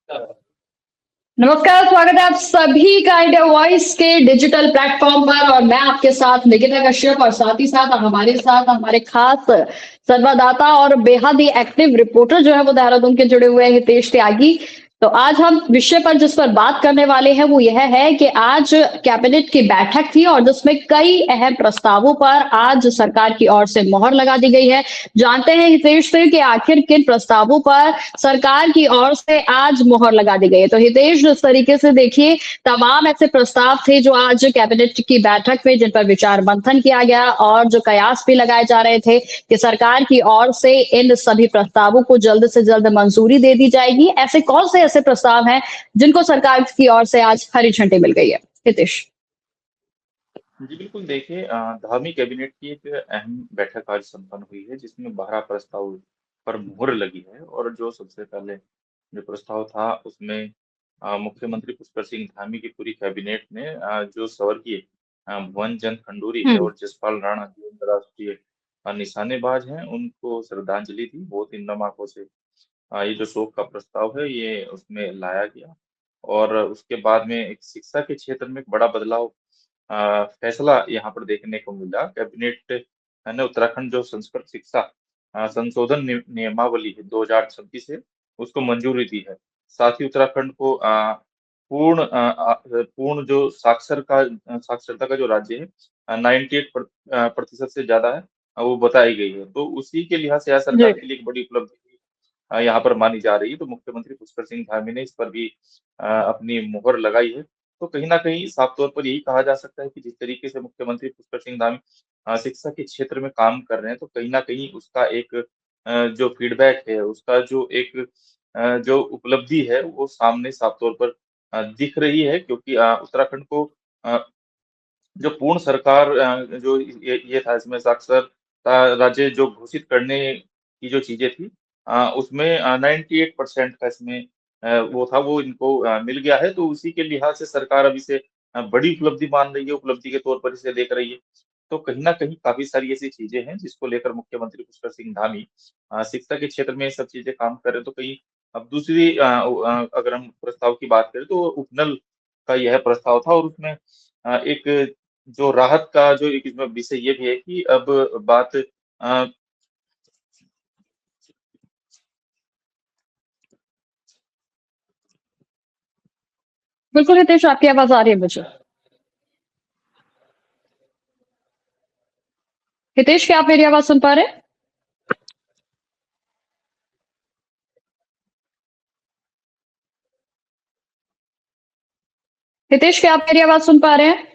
नमस्कार, स्वागत है आप सभी का इंडिया वॉइस के डिजिटल प्लेटफॉर्म पर। और मैं आपके साथ निकिता कश्यप और साथ ही साथ हमारे खास संवाददाता और बेहद ही एक्टिव रिपोर्टर जो है वो देहरादून के जुड़े हुए हैं, हितेश त्यागी। तो आज हम विषय पर जिस पर बात करने वाले हैं वो यह है कि आज कैबिनेट की बैठक थी और जिसमें कई अहम प्रस्तावों पर आज सरकार की ओर से मोहर लगा दी गई है। जानते हैं हितेश से कि आखिर किन प्रस्तावों पर सरकार की ओर से आज मोहर लगा दी गई है। तो हितेश, जिस तरीके से देखिए तमाम ऐसे प्रस्ताव थे जो आज कैबिनेट की बैठक में जिन पर विचार मंथन किया गया और जो कयास भी लगाए जा रहे थे कि सरकार की ओर से इन सभी प्रस्तावों को जल्द से जल्द मंजूरी दे दी जाएगी। ऐसे कौन से ऐसे प्रस्ताव हैं जिनको सरकार की ओर से आज हरी झंडी मिल गई है? हितेश। जी बिल्कुल, देखिए 10वीं कैबिनेट की एक अहम बैठक आज संपन्न हुई है जिसमें 12 प्रस्ताव पर मुहर लगी है। और जो सबसे पहले जो प्रस्ताव था उसमें मुख्यमंत्री पुष्कर सिंह धामी की पूरी कैबिनेट ने जो स्वर्गीय भुवन चंद खंडूरी है हम्म। और जसपाल राणा जो अंतर्राष्ट्रीय निशानेबाज हैं उनको श्रद्धांजलि दी। बहुत ही नम आंखों से ये जो शोक का प्रस्ताव है ये उसमें लाया गया। और उसके बाद में एक शिक्षा के क्षेत्र में एक बड़ा बदलाव फैसला यहाँ पर देखने को मिला। कैबिनेट ने उत्तराखंड जो संस्कृत शिक्षा संशोधन नियमावली है 2026 है उसको मंजूरी दी है। साथ ही उत्तराखंड को पूर्ण जो साक्षरता का जो राज्य है 98 प्रतिशत से ज्यादा है वो बताई गई है। तो उसी के लिहाज से यह जी। सरकार के लिए एक बड़ी उपलब्धि यहाँ पर मानी जा रही है। तो मुख्यमंत्री पुष्कर सिंह धामी ने इस पर भी अपनी मुहर लगाई है। तो कहीं न कहीं साफ तौर पर यही कहा जा सकता है कि जिस तरीके से मुख्यमंत्री पुष्कर सिंह धामी शिक्षा के क्षेत्र में काम कर रहे हैं, तो कहीं न कहीं उसका एक जो फीडबैक है, उसका जो एक जो उपलब्धि है, वो सामने साफ तौर पर दिख रही है। क्योंकि उत्तराखंड को अ, जो पूर्ण सरकार जो ये था इसमें साक्षरता राज्य जो घोषित करने की जो चीज़ें थी उसमें 98% का इसमें वो था वो इनको मिल गया है। तो उसी के लिहाज से सरकार अब इसे बड़ी उपलब्धि मान रही है, उपलब्धि के तौर पर इसे देख रही है। तो कहीं न कहीं काफ़ी सारी ऐसी चीज़ें हैं जिसको लेकर मुख्यमंत्री पुष्कर सिंह धामी शिक्षा के क्षेत्र में ये सब चीज़ें काम कर रहे हैं। तो कहीं अब दूसरी अगर हम प्रस्ताव की बात करें तो उपनल का यह प्रस्ताव था। और उसमें एक जो राहत का जो एक इसमें विषय ये भी है कि अब बात बिल्कुल हितेश, आपकी आवाज आ रही है मुझे। हितेश, क्या आप मेरी आवाज सुन पा रहे हैं? हितेश, क्या आप मेरी आवाज सुन पा रहे हैं?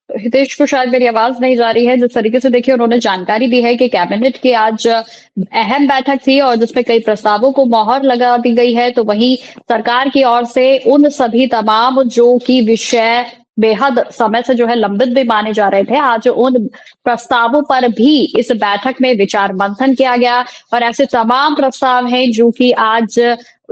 हितेश को शायद मेरी आवाज नहीं जा रही है। जिस तरीके से देखिए उन्होंने जानकारी दी है कि कैबिनेट की आज अहम बैठक थी और जिसमें कई प्रस्तावों को मोहर लगा दी गई है। तो वहीं सरकार की ओर से उन सभी तमाम जो कि विषय बेहद समय से जो है लंबित भी माने जा रहे थे, आज उन प्रस्तावों पर भी इस बैठक में विचार मंथन किया गया। और ऐसे तमाम प्रस्ताव हैं जो कि आज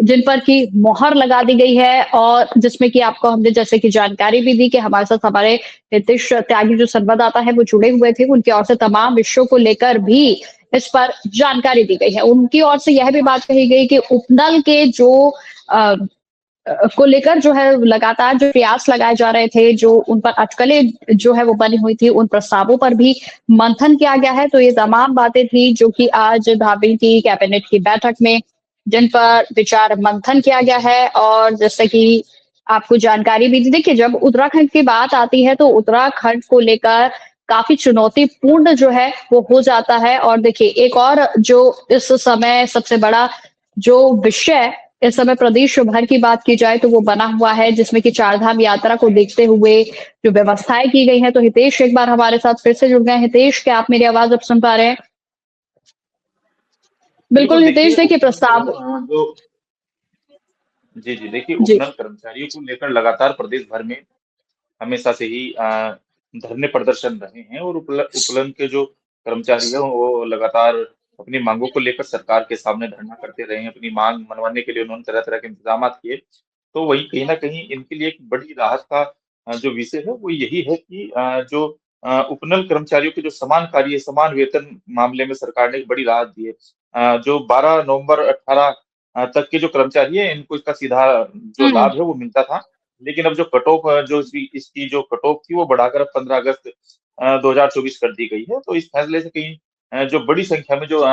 जिन पर की मोहर लगा दी गई है और जिसमें कि आपको हमने जैसे कि जानकारी भी दी कि हमारे साथ हमारे हितेश त्यागी जो संवाददाता है वो जुड़े हुए थे। उनकी ओर से तमाम विषयों को लेकर भी इस पर जानकारी दी गई है। उनकी ओर से यह भी बात कही गई कि उपनल के जो अ, को लेकर जो है लगातार जो प्रयास लगाए जा रहे थे, जो उन पर अटकलें जो है वो बनी हुई थी, उन प्रस्तावों पर भी मंथन किया गया है। तो ये तमाम बातें थी जो कि आज धामी की कैबिनेट की बैठक में जिन पर विचार मंथन किया गया है। और जैसे कि आपको जानकारी भी दी, देखिए जब उत्तराखंड की बात आती है तो उत्तराखंड को लेकर काफी चुनौतीपूर्ण जो है वो हो जाता है। और देखिए एक और जो इस समय सबसे बड़ा जो विषय इस समय प्रदेश भर की बात की जाए तो वो बना हुआ है, जिसमें कि चारधाम यात्रा को देखते हुए जो व्यवस्थाएं की गई हैं। तो हितेश एक बार हमारे साथ फिर से जुड़ गए हैं। हितेश, क्या आप मेरी आवाज अब सुन पा रहे हैं? बिल्कुल बिल्कुल देखिए हितेश, देखिए उपनल प्रस्ताव। जो जी देखिए जी। उपनल कर्मचारियों को लेकर लगातार प्रदेश भर में हमेशा से ही धरने प्रदर्शन रहे हैं। और उपलन के जो कर्मचारी हैं वो लगातार अपनी मांगों को लेकर सरकार के सामने धरना करते रहे हैं। अपनी मांग मनवाने के लिए उन्होंने तरह-तरह के इंतजाम किए। तो वही कहीं न कहीं इनके लिए एक बड़ी राहत का जो विषय है वो यही है कि जो उपनल कर्मचारियों के जो समान कार्य, समान वेतन मामले में सरकार ने एक बड़ी राहत दी है। जो 12 नवंबर 18 तक के जो कर्मचारी हैं, इनको इसका सीधा जो हुँ। लाभ है वो मिलता था। लेकिन अब जो कट ऑफ जो इसकी जो कट ऑफ थी वो बढ़ाकर अब 15 अगस्त 2024 कर दी गई है। तो इस फैसले से कहीं जो बड़ी संख्या में जो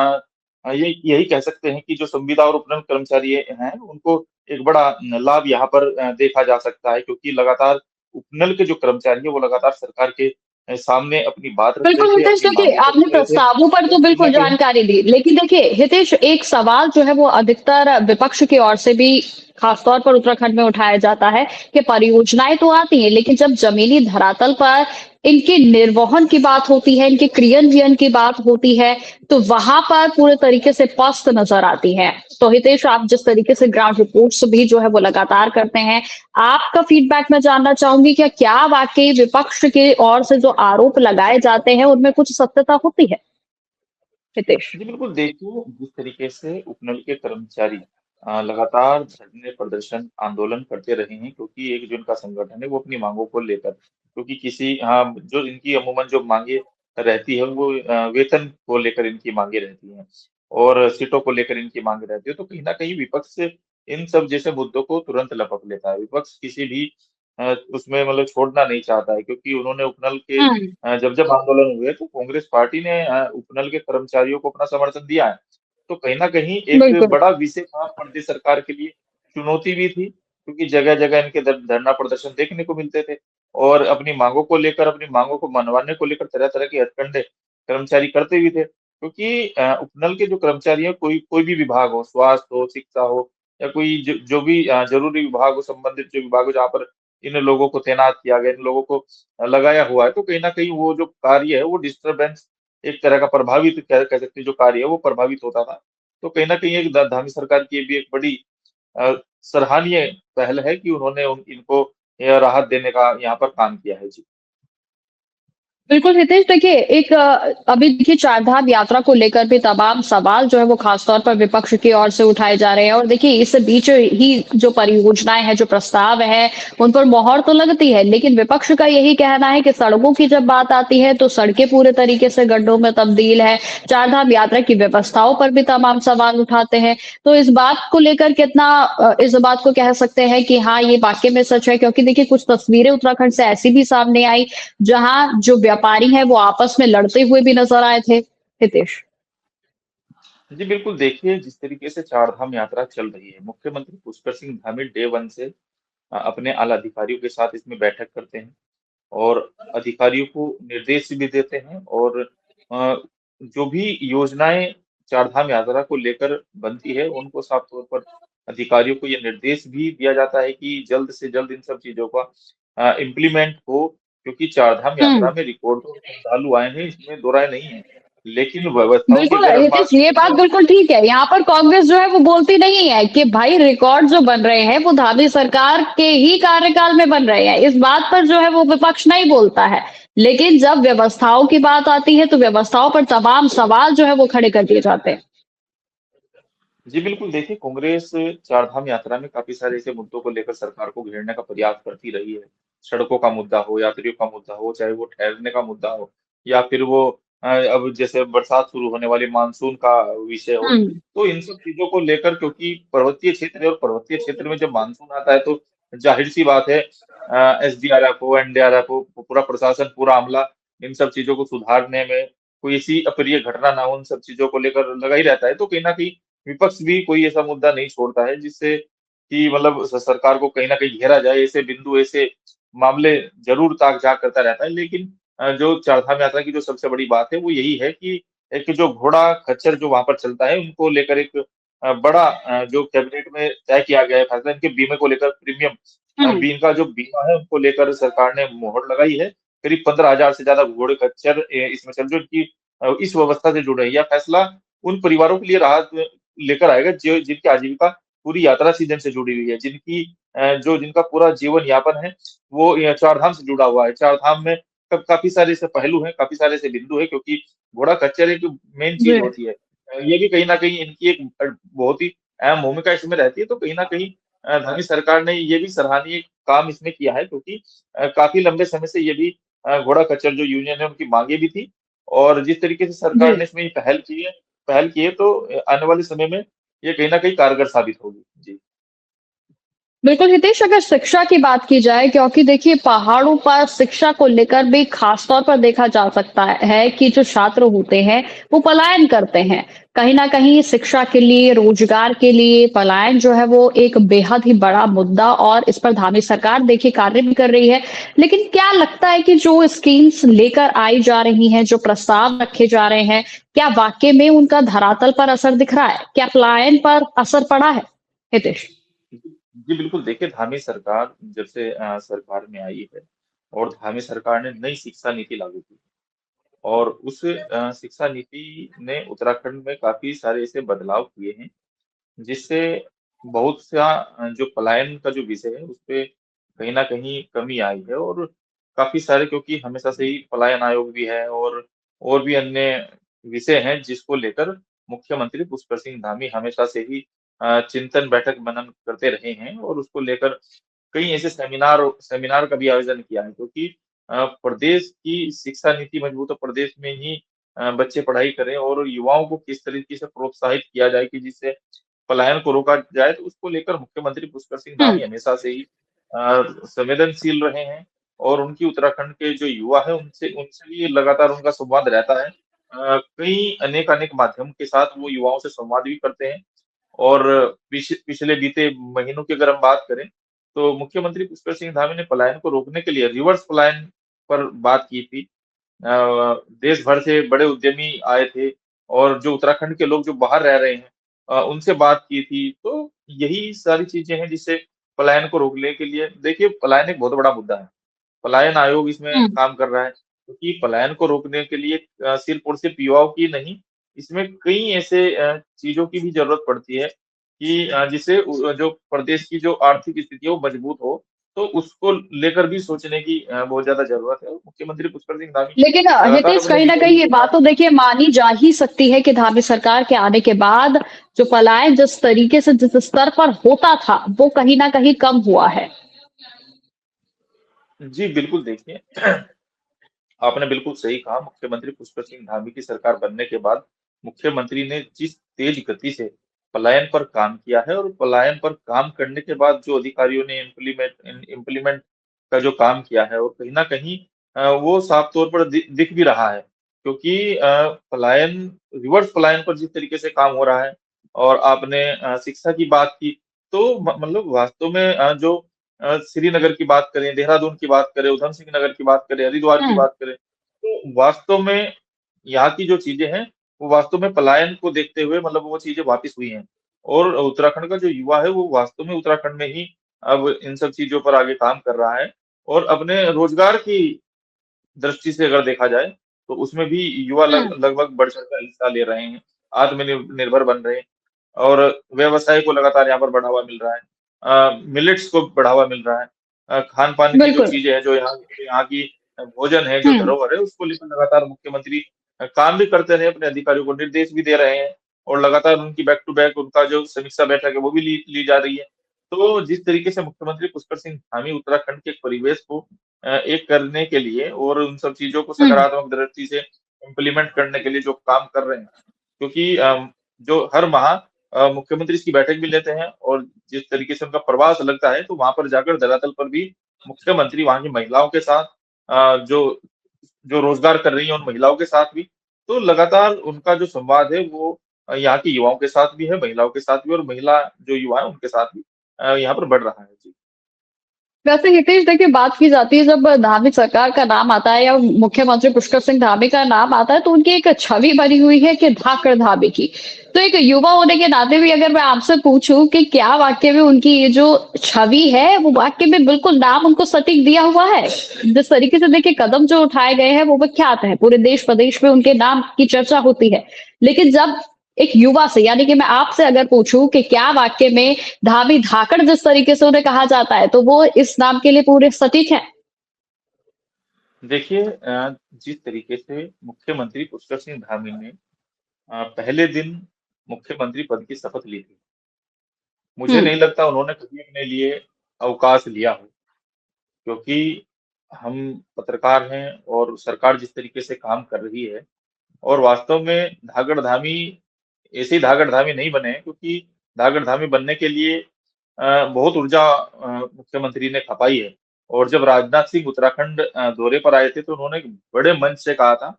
ये यही कह सकते हैं कि जो संविदा और उपनल कर्मचारी हैं, उनको एक बड़ा लाभ यहाँ पर देखा जा सकता है, क्योंकि लगातार उपनल के जो कर्मचारी हैं, वो लगातार सरकार के सामने अपनी बात रख रहे बिल्कुल थे, हितेश, अपनी देखिए माँगों को आपने रख रहे थे। प्रस्तावों पर तो तो कहीं न बिल्कुल कहीं जानकारी दी। लेकिन देखिए हितेश, एक सवाल जो है वो अधिकतर विपक्ष की ओर से भी खासतौर पर उत्तराखंड में उठाया जाता है कि परियोजनाएँ तो आती हैं, लेकिन जब ज़मीनी धरातल पर इनके निर्वहन की बात होती है, इनके क्रियान्वयन की बात होती है, तो वहाँ पर पूरे तरीके से पस्त नज़र आती है। तो हितेश, आप जिस तरीके से ग्राउंड रिपोर्ट्स भी जो है वो लगातार करते हैं, आपका फीडबैक मैं जानना चाहूँगी, क्या वाक़ई विपक्ष की ओर से जो आरोप लगाए जाते हैं, उनमें कुछ सत्यता होती है? हितेश। जी, बिल्कुल देखिए, जिस तरीके से उपनल के कर्मचारी लगातार धरने, प्रदर्शन, आंदोलन करते रहे हैं, क्योंकि एक जो इनका संगठन है वो अपनी माँगों को लेकर, क्योंकि जो इनकी अमूमन जो माँगे रहती है वो वेतन को लेकर इनकी माँगे रहती हैं और सीटों को लेकर इनकी माँग रहती है। तो कहीं न कहीं विपक्ष इन सब जैसे मुद्दों को तुरंत लपक लेता है। विपक्ष किसी भी उसमें मतलब छोड़ना नहीं चाहता है, क्योंकि उन्होंने उपनल के हुँ, जब-जब आंदोलन हुए तो कांग्रेस पार्टी ने उपनल के कर्मचारियों को अपना समर्थन दिया है। तो कहीं न कहीं एक बिल्कुल। बड़ा विषय था प्रदेश सरकार के लिए, चुनौती भी थी, क्योंकि जगह-जगह इनके धरना प्रदर्शन देखने को मिलते थे और अपनी माँगों को लेकर, अपनी माँगों को मनवाने को लेकर तरह-तरह के हथकंडे कर्मचारी करते भी थे। क्योंकि उपनल के जो कर्मचारी हैं, कोई कोई भी विभाग हो, स्वास्थ्य हो, शिक्षा हो या कोई जो भी ज़रूरी विभाग हो, संबंधित जो विभाग हो जहाँ पर इन लोगों को तैनात किया गया, इन लोगों को लगाया हुआ है, तो कहीं न कहीं वो जो कार्य है, वो डिस्टर्बेंस एक तरह का प्रभावित कह सकते हैं जो कार्य है, वो प्रभावित होता था। तो कहीं न कहीं एक धामी सरकार की ये भी एक बड़ी सराहनीय पहल है कि उन्होंने इनको राहत देने का यहाँ पर काम किया है। जी। बिल्कुल हितेश, देखिए एक अभी देखिए चारधाम यात्रा को लेकर भी तमाम सवाल जो है वो खासतौर पर विपक्ष की ओर से उठाए जा रहे हैं, और देखिए इस बीच ही जो परियोजनाएं हैं, जो प्रस्ताव है, उन पर मोहर तो लगती है, लेकिन विपक्ष का यही कहना है कि सड़कों की जब बात आती है तो सड़कें पूरे तरीके से गड्ढों में तब्दील है। चारधाम यात्रा की व्यवस्थाओं पर भी तमाम सवाल उठाते हैं। तो इस बात को लेकर कितना इस बात को कह सकते हैं कि हाँ, ये वाकई में सच है? क्योंकि देखिए कुछ तस्वीरें उत्तराखंड से ऐसी भी सामने आई जहाँ जो व्यापारी हैं वो आपस में लड़ते हुए भी नज़र आए थे। हितेश। जी, बिल्कुल देखिए, जिस तरीके से चारधाम यात्रा चल रही है, मुख्यमंत्री पुष्कर सिंह धामी डे 1 से अपने आला अधिकारियों के साथ इसमें बैठक करते हैं और अधिकारियों को निर्देश भी देते हैं और अ, जो भी योजनाएँ चारधाम यात्रा को लेकर बनती है, उनको साफ तौर पर अधिकारियों को ये निर्देश भी दिया जाता है कि जल्द से जल्द इन सब चीज़ों का इम्प्लीमेंट हो, क्योंकि चारधाम हुँ। यात्रा में रिकॉर्डों श्रद्धालु आए हैं, इसमें दो राय नहीं है। लेकिन व्यवस्थाओं की बिल्कुल अगर हम हितेश, बात ये करें बात तो बिल्कुल ठीक है। यहाँ पर कांग्रेस जो है वो बोलती नहीं है कि भाई रिकॉर्ड जो बन रहे हैं वो धामी सरकार के ही कार्यकाल में बन रहे हैं। इस बात पर जो है वो विपक्ष नहीं बोलता है। लेकिन जब व्यवस्थाओं की बात आती है तो व्यवस्थाओं पर तमाम सवाल जो है वो खड़े कर दिए जाते हैं। जी, बिल्कुल देखिए, कांग्रेस चारधाम यात्रा में काफ़ी सारे ऐसे मुद्दों को लेकर सरकार को घेरने का प्रयास करती रही है। सड़कों का मुद्दा हो, यात्रियों का मुद्दा हो, चाहे वो ठहरने का मुद्दा हो या फिर वो अब जैसे बरसात शुरू होने वाली मानसून का विषय हो। हुँ, तो इन सब चीज़ों को लेकर, क्योंकि पर्वतीय क्षेत्र है और पर्वतीय क्षेत्र में जब मानसून आता है तो ज़ाहिर-सी बात है एसडीआरएफ हो, एनडीआरएफ हो, पूरा प्रशासन, पूरा अमला इन सब चीज़ों को सुधारने में कोई ऐसी अप्रिय घटना ना हो, उन सब चीज़ों को लेकर लगा ही रहता है। तो कहीं न कहीं विपक्ष भी कोई ऐसा मुद्दा नहीं छोड़ता है जिससे कि मतलब सरकार को कहीं न कहीं घेरा जाए, ऐसे बिंदु, ऐसे मामले ज़रूर ताक-झाँक करता रहता है। लेकिन जो चारधाम यात्रा की जो सबसे बड़ी बात है वो यही है कि एक जो घोड़ा खच्चर जो वहाँ पर चलता है उनको लेकर एक बड़ा जो कैबिनेट में तय किया गया है फैसला, इनके बीमे को लेकर प्रीमियम हुँ। इनका जो बीमा है उनको लेकर सरकार ने मोहर लगाई है। करीब 15,000 से ज़्यादा घोड़े खच्चर इसमें चल जो इनकी इस व्यवस्था से जुड़े हैं। यह फैसला उन परिवारों के लिए राहत लेकर आएगा जो जिनकी आजीविका पूरी यात्रा सीजन से जुड़ी हुई है, जिनका पूरा जीवन यापन है, वो चारधाम से जुड़ा हुआ है। चारधाम में काफ़ी सारे ऐसे पहलू हैं, काफ़ी सारे ऐसे बिंदु हैं, क्योंकि घोड़ा खच्चर एक मेन चीज़ जी। होती है। ये भी कहीं न कहीं इनकी एक बहुत ही अहम भूमिका इसमें रहती है, तो कहीं न कहीं धामी सरकार ने ये भी सराहनीय काम इसमें किया है, क्योंकि काफ़ी लंबे समय से ये भी घोड़ा खच्चर जो यूनियन है उनकी माँगे भी थी और जिस तरीके से जी। सरकार ने इसमें ये पहल की है, पहल की है तो आने वाले समय में ये कहीं न कहीं कारगर साबित होगी। जी। बिल्कुल हितेश, अगर शिक्षा की बात की जाए, क्योंकि देखिए पहाड़ों पर शिक्षा को लेकर भी खास तौर पर देखा जा सकता है कि जो छात्र होते हैं वो पलायन करते हैं। कहीं ना कहीं शिक्षा के लिए, रोजगार के लिए पलायन जो है वो एक बेहद ही बड़ा मुद्दा, और इस पर धामी सरकार देखिए कार्य भी कर रही है। लेकिन क्या लगता है कि जो स्कीम्स लेकर आई जा रही हैं, जो प्रस्ताव रखे जा रहे हैं, क्या वाकई में उनका धरातल पर असर दिख रहा है? क्या पलायन पर असर पड़ा है हितेश? जी, बिल्कुल देखिए धामी सरकार जब से सरकार में आई है और धामी सरकार ने नई शिक्षा नीति लागू की और उस शिक्षा नीति ने उत्तराखंड में काफ़ी सारे ऐसे बदलाव किए हैं जिससे बहुत सा जो पलायन का जो विषय है, उसपे कहीं न कहीं कमी आई है और काफ़ी सारे क्योंकि हमेशा से ही पलायन आयोग भी है और भी अन्य विषय हैं जिसको लेकर मुख्यमंत्री पुष्कर सिंह धामी हमेशा से ही चिंतन बैठक मनन करते रहे हैं और उसको लेकर कई ऐसे सेमिनार सेमिनार का भी आयोजन किया है क्योंकि प्रदेश की शिक्षा नीति मजबूत हो, प्रदेश में ही बच्चे पढ़ाई करें और युवाओं को किस तरीके से प्रोत्साहित किया जाए कि जिससे पलायन को रोका जाए, तो उसको लेकर मुख्यमंत्री पुष्कर सिंह हम्म। धामी हमेशा से ही संवेदनशील रहे हैं और उनकी उत्तराखंड के जो युवा हैं, उनसे उनसे भी लगातार उनका संवाद रहता है। कई अनेक-अनेक माध्यम के साथ वो युवाओं से संवाद भी करते हैं और पिछले बीते महीनों की अगर हम बात करें, तो मुख्यमंत्री पुष्कर सिंह धामी ने पलायन को रोकने के लिए रिवर्स पलायन पर बात की थी। देश भर से बड़े उद्यमी आए थे और जो उत्तराखंड के लोग जो बाहर रह रहे हैं उनसे बात की थी। तो यही सारी चीज़ें हैं जिससे पलायन को रोकने के लिए देखिए पलायन एक बहुत बड़ा मुद्दा है। पलायन आयोग इसमें हम्म। काम कर रहा है, क्योंकि पलायन को रोकने के लिए सिर्फ़ और सिर्फ़ युवाओं की नहीं, इसमें कई ऐसे चीज़ों की भी ज़रूरत पड़ती है कि जिससे जो प्रदेश की जो आर्थिक स्थिति है वो मजबूत हो, तो उसको लेकर भी सोचने की बहुत ज़्यादा ज़रूरत है। मुख्यमंत्री पुष्कर सिंह धामी लेकिन लगातार हितेश, अपने कहीं न विजन कहीं भी ये दिखा बात रहे तो हैं। देखिए मानी जा ही सकती है कि धामी सरकार के आने के बाद जो पलायन जिस तरीके से जिस स्तर पर होता था, वो कहीं न कहीं कम हुआ है। जी, बिल्कुल देखिए आपने बिल्कुल सही कहा, मुख्यमंत्री पुष्कर सिंह धामी की सरकार बनने के बाद मुख्यमंत्री ने जिस तेज गति से पलायन पर काम किया है और पलायन पर काम करने के बाद जो अधिकारियों ने इम्प्लीमेंट का जो काम किया है और कहीं न कहीं वो साफ तौर पर दिख भी रहा है। क्योंकि पलायन रिवर्स पलायन पर जिस तरीके से काम हो रहा है और आपने शिक्षा की बात की, तो मतलब वास्तव में जो श्रीनगर की बात करें, देहरादून की बात करें, ऊधम सिंह नगर की बात करें, हरिद्वार की हुँ। बात करें, तो वास्तव में यहाँ की जो चीज़ें हैं, वो वास्तव में पलायन को देखते हुए मतलब वो चीज़ें वापिस हुई हैं। और उत्तराखंड का जो युवा है, वो वास्तव में उत्तराखंड में ही अब इन सब चीज़ों पर आगे काम कर रहा है और अपने रोज़गार की दृष्टि से अगर देखा जाए, तो उसमें भी युवा हुँ। लगभग बढ़-चढ़ कर हिस्सा ले रहे हैं, निर्भर बन रहे हैं और व्यवसाय को लगातार यहाँ पर बढ़ावा मिल रहा है। मिलेट्स को बढ़ावा मिल रहा है। खान-पान की जो बिल्कुल। चीज़ें हैं, जो यहाँ यहाँ की भोजन है, जो हुँ। धरोहर है, उसको लेकर लगातार मुख्यमंत्री काम भी करते रहे, अपने अधिकारियों को निर्देश भी दे रहे हैं और लगातार उनकी बैक टू बैक उनका जो समीक्षा बैठक है, वो भी ली जा रही है। तो जिस तरीके से मुख्यमंत्री पुष्कर सिंह धामी उत्तराखंड के परिवेश को एक करने के लिए और उन सब चीज़ों को हुँ। सकारात्मक दृष्टि से इम्प्लीमेंट करने के लिए जो काम कर रहे हैं, क्योंकि जो हर माह मुख्यमंत्री इसकी बैठक भी लेते हैं और जिस तरीके से उनका प्रवास लगता है, तो वहाँ पर जाकर धरातल पर भी मुख्यमंत्री वहाँ की महिलाओं के साथ जो जो रोज़गार कर रही हैं, उन महिलाओं के साथ भी, तो लगातार उनका जो संवाद है, वो यहाँ के युवाओं के साथ भी है, महिलाओं के साथ भी और महिला जो युवा हैं, उनके साथ भी यहाँ पर बढ़ रहा है। जी। वैसे हितेश, देखिए बात की जाती है, जब धामी सरकार का नाम आता है या मुख्यमंत्री पुष्कर सिंह धामी का नाम आता है, तो उनकी एक छवि बनी हुई है कि धाकड़ धामी की। तो एक युवा होने के नाते भी अगर मैं आपसे पूछूं कि क्या वाकई में उनकी ये जो छवि है, वो वाकई में बिल्कुल नाम उनको सटीक दिया हुआ है? जिस तरीके से देखिए कदम जो उठाए गए हैं वो विख्यात है, पूरे देश प्रदेश में उनके नाम की चर्चा होती है। लेकिन जब एक युवा से, यानी कि मैं आपसे अगर पूछूं कि क्या वाकई में धामी धाकड़ जिस तरीके से उन्हें कहा जाता है, तो वो इस नाम के लिए पूरे सटीक है? देखिए जिस तरीके से मुख्यमंत्री पुष्कर सिंह धामी ने पहले दिन मुख्यमंत्री पद की शपथ ली थी, मुझे हुँ। नहीं लगता उन्होंने कभी अपने लिए अवकाश लिया हो, क्योंकि हम पत्रकार हैं और सरकार जिस तरीके से काम कर रही है और वास्तव में धाकड़-धामी ऐसे ही धागड़-धामी नहीं बने हैं, क्योंकि धागड़-धामी बनने के लिए बहुत ऊर्जा मुख्यमंत्री ने खपाई है। और जब राजनाथ सिंह उत्तराखंड दौरे पर आए थे, तो उन्होंने एक बड़े मंच से कहा था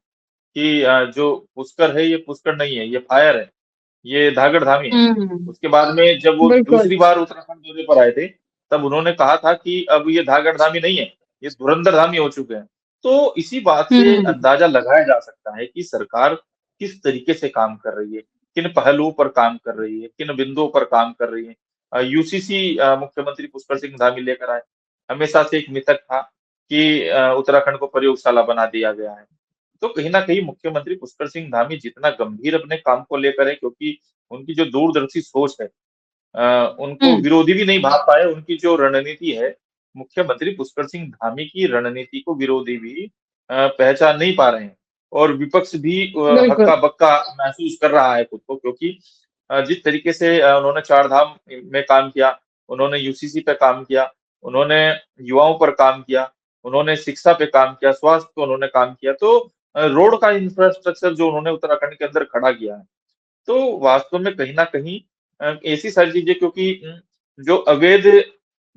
कि जो पुष्कर है, ये पुष्कर नहीं है, ये फायर है, ये धागड़-धामी है। हुँ, उसके बाद में जब वो बिल्कुल। दूसरी बार उत्तराखंड दौरे पर आए थे, तब उन्होंने कहा था कि अब ये धागड़-धामी नहीं है, ये धुरंधर-धामी हो चुके हैं। तो इसी बात से हुँ, अंदाज़ा लगाया जा सकता है कि सरकार किस तरीके से काम कर रही है, किन पहलुओं पर काम कर रही है, किन बिंदुओं पर काम कर रही है। यूसीसी मुख्यमंत्री पुष्कर सिंह धामी लेकर आए। हमेशा से एक मिथक था कि उत्तराखंड को प्रयोगशाला बना दिया गया है। तो कहीं न कहीं मुख्यमंत्री पुष्कर सिंह धामी जितना गंभीर अपने काम को लेकर है, क्योंकि उनकी जो दूरदर्शी सोच है, उनको हुँ, विरोधी भी नहीं भाग पाए। उनकी जो रणनीति है, मुख्यमंत्री पुष्कर सिंह धामी की रणनीति को विरोधी भी पहचान नहीं पा रहे हैं। और विपक्ष भी बिल्कुल। हक्का-बक्का महसूस कर रहा है खुद को, क्योंकि जिस तरीके से उन्होंने चारधाम में काम किया, उन्होंने यूसीसी पे काम किया, उन्होंने युवाओं पर काम किया, उन्होंने शिक्षा पे काम किया, स्वास्थ्य पे उन्होंने काम किया, तो रोड का इंफ्रास्ट्रक्चर जो उन्होंने उत्तराखंड के अंदर खड़ा किया है, तो वास्तव में कहीं न कहीं ऐसी सारी चीज़ें, क्योंकि जो अवैध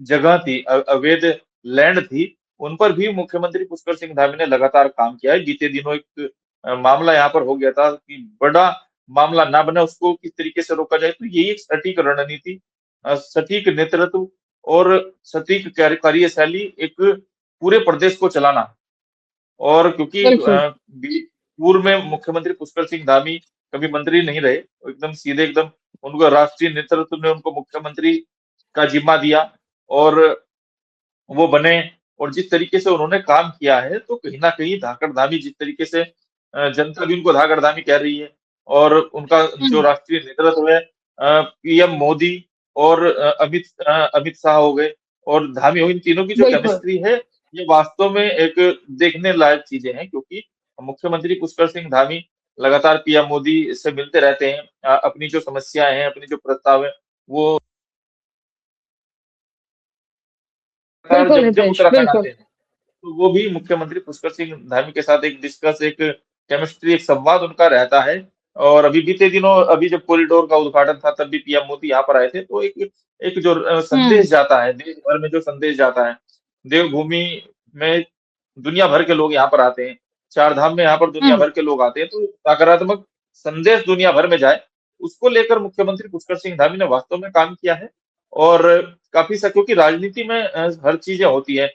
जगह थी, अवैध लैंड थी, उन पर भी मुख्यमंत्री पुष्कर सिंह धामी ने लगातार काम किया है। बीते दिनों एक मामला यहाँ पर हो गया था कि बड़ा मामला ना बने, उसको किस तरीके से रोका जाए, तो यही एक सटीक रणनीति, सटीक नेतृत्व और सटीक कार्यशैली, एक पूरे प्रदेश को चलाना। और क्योंकि बिल्कुल, पूर्व में मुख्यमंत्री पुष्कर सिंह धामी कभी मंत्री नहीं रहे, वो एकदम सीधे, एकदम उनको राष्ट्रीय नेतृत्व ने उनको मुख्यमंत्री का जिम्मा दिया और वो बने। और जिस तरीके से उन्होंने काम किया है, तो कहीं न कहीं धाकड़-धामी जिस तरीके से जनता भी उनको धाकड़-धामी कह रही है, और उनका जो हुँ, राष्ट्रीय नेतृत्व है, पीएम मोदी और अमित शाह हो गए और धामी हो, इन तीनों की जो बिल्कुल, केमिस्ट्री है, ये वास्तव में एक देखने लायक चीज़ें हैं, क्योंकि मुख्यमंत्री पुष्कर सिंह धामी लगातार पीएम मोदी से मिलते रहते हैं। अपनी जो समस्याएँ हैं, अपने जो प्रस्ताव हैं, वो लगातार बिल्कुल जब-जब हितेश, उत्तराखंड बिल्कुल। आते हैं, तो वो भी मुख्यमंत्री पुष्कर सिंह धामी के साथ एक डिस्कस, एक केमिस्ट्री, एक संवाद उनका रहता है। और अभी बीते दिनों, अभी जब कॉरिडोर का उद्घाटन था, तब भी पीएम मोदी यहाँ पर आए थे, तो एक एक जो हुँ, संदेश जाता है, देश भर में जो संदेश जाता है, देवभूमि में दुनिया भर के लोग यहाँ पर आते हैं, चारधाम में यहाँ पर दुनिया हुँ, भर के लोग आते हैं, तो सकारात्मक संदेश दुनिया भर में जाए, उसको लेकर मुख्यमंत्री पुष्कर सिंह धामी ने वास्तव में काम किया है। और काफ़ी सा, क्योंकि राजनीति में हर चीज़ें होती हैं।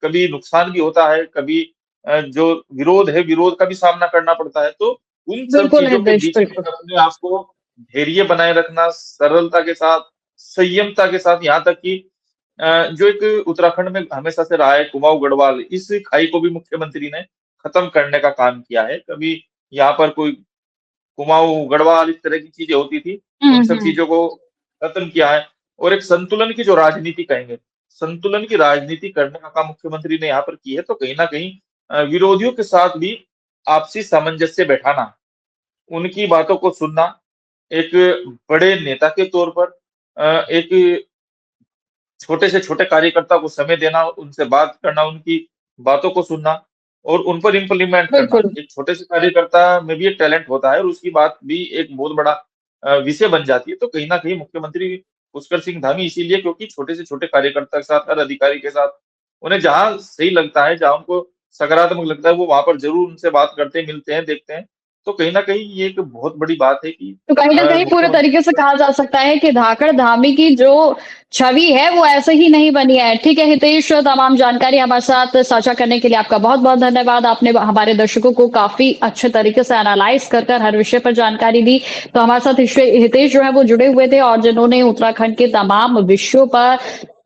कभी नुकसान भी होता है, कभी जो विरोध है, विरोध का भी सामना करना पड़ता है। तो उन सब बिल्कुल चीज़ों के हितेश, बीच में बिल्कुल। अपने आप को धैर्य बनाए रखना, सरलता के साथ, संयमता के साथ, यहाँ तक कि जो एक उत्तराखंड में हमेशा से रहा है कुमाऊँ गढ़वाल, इस खाई को भी मुख्यमंत्री ने खत्म करने का काम किया है। कभी यहाँ पर कोई कुमाऊँ, गढ़वाल, इस तरह की चीज़ें होती थी, हुँ, उन सब हुँ, चीज़ों को खत्म किया है। और एक संतुलन की जो राजनीति कहेंगे, संतुलन की राजनीति करने का काम मुख्यमंत्री ने यहाँ पर की है, तो कहीं न कहीं विरोधियों के साथ भी आपसी सामंजस्य बैठाना, उनकी बातों को सुनना, एक बड़े नेता के तौर पर एक छोटे से छोटे कार्यकर्ता को समय देना, उनसे बात करना, उनकी बातों को सुनना और उन पर इम्प्लीमेंट करना। बिल्कुल। एक छोटे से कार्यकर्ता में भी एक टैलेंट होता है और उसकी बात भी एक बहुत बड़ा विषय बन जाती है। तो कहीं न कहीं मुख्यमंत्री पुष्कर सिंह धामी इसीलिए, क्योंकि छोटे से छोटे कार्यकर्ता के साथ, हर अधिकारी के साथ, उन्हें जहाँ सही लगता है, जहाँ उनको सकारात्मक लगता है, वो वहाँ पर ज़रूर उनसे बात करते हैं, मिलते हैं, देखते हैं। तो कहीं न कहीं ये एक बहुत बड़ी बात है कि तो कहीं न कहीं पूरे मुख्यमंत्री तरीके से पुष्कर कहा जा सकता है कि धाकड़-धामी की जो छवि है वो ऐसे ही नहीं बनी है। ठीक है हितेश, तमाम जानकारी हमारे साथ साझा करने के लिए आपका बहुत-बहुत धन्यवाद। आपने हमारे दर्शकों को काफ़ी अच्छे तरीके से एनालाइज़ कर हर विषय पर जानकारी दी। तो हमारे साथ हितेश जो है वो जुड़े हुए थे और जिन्होंने उत्तराखंड के तमाम विषयों पर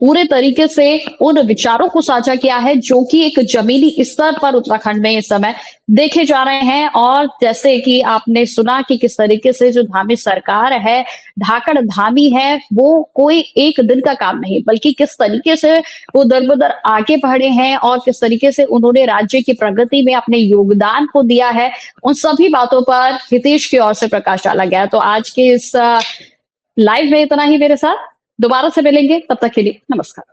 पूरे तरीके से उन विचारों को साझा किया है जो कि एक ज़मीनी स्तर पर उत्तराखंड में इस समय देखे जा रहे हैं। और जैसे कि आपने सुना कि किस तरीके से जो धामी सरकार है, धाकड़-धामी है, वो कोई एक दिन का काम नहीं, बल्कि किस तरीके से वो दर-बदर आगे बढ़े हैं और किस तरीके से उन्होंने राज्य की प्रगति में अपने योगदान को दिया है, उन सभी बातों पर हितेश की ओर से प्रकाश डाला गया। तो आज के इस लाइव में इतना ही मेरे साथ। दोबारा से मिलेंगे, तब तक के लिए नमस्कार।